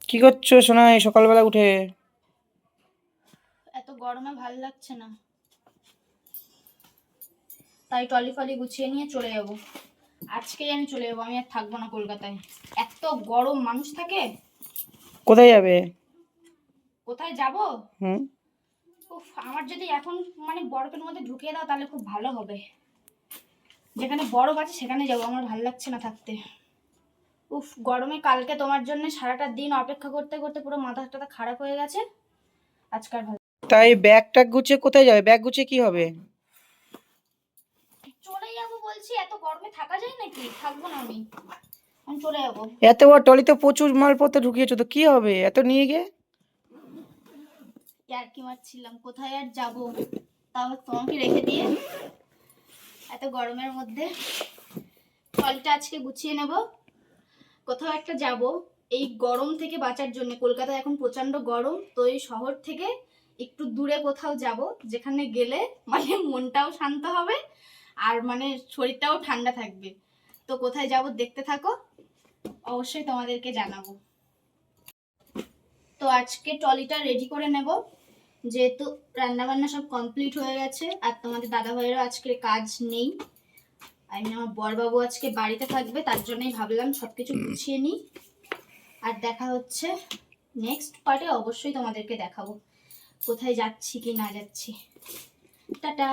কি করছো সোনা এই সকালবেলা উঠে? এত গরমে ভাল লাগছে না, তাই টলি ফলি গুছিয়ে নিয়ে চলে যাব। আজকেই আমি চলে যাবো, আমি আর থাকবো না কলকাতায়। এত গরম, মানুষ থাকে। কোথায় যাবে? কোথায় যাব? হুম। উফ, আমার যদি এখন মানে বরফের মধ্যে ঢুকিয়ে দাও তাহলে খুব ভালো হবে। যেখানে বরফ আছে সেখানে যাবো, আমার ভাল লাগছে না থাকতে। উফ, গরমে কালকে তোমার জন্য সারাটা দিন অপেক্ষা করতে করতে পুরো মাথা টাথা খারাপ হয়ে গেছে। আজকাল ভালো। তাই ব্যাগ ট্যাগ গুছিয়ে কোথায় যাবে? ব্যাগ গুছিয়ে কি হবে? চলে যাবো বলছি, এত গরমে থাকা যায় নাকি? থাকবো না আমি চলে যাবো। এত বড় টলিতে প্রচুর মালপত্র ঢুকিয়েছো, তো কি হবে এত নিয়ে গিয়ে? আর কি মারছিলাম, কোথায় আর যাবো, তাও তোমাকে রেখে দিয়ে এত গরমের মধ্যে। ফলটা আজকে গুছিয়ে নেব, কোথাও একটা যাব। এই গরম থেকে বাঁচার জন্য, কলকাতায় এখন প্রচন্ড গরম, তো এই শহর থেকে একটু দূরে কোথাও যাব, যেখানে গেলে মানে মনটাও শান্ত হবে আর মানে শরীরটাও ঠান্ডা থাকবে। তো কোথায় যাব দেখতে থাকো, অবশ্যই তোমাদেরকে জানাবো। তো আজকে ট্রলিটা রেডি করে নেব, যেহেতু রান্না বান্না সব কমপ্লিট হয়ে গেছে আর তোমাদের দাদা ভাইয়েরও আজকে কাজ নেই। আমার বরবাবু আজকে বাড়িতে থাকবে, তার জন্যই ভাবলাম সবকিছু গুছিয়ে নিই। আর দেখা হচ্ছে নেক্সট পার্টে, অবশ্যই তোমাদেরকে দেখাবো কোথায় যাচ্ছি কি না যাচ্ছি। টাটা।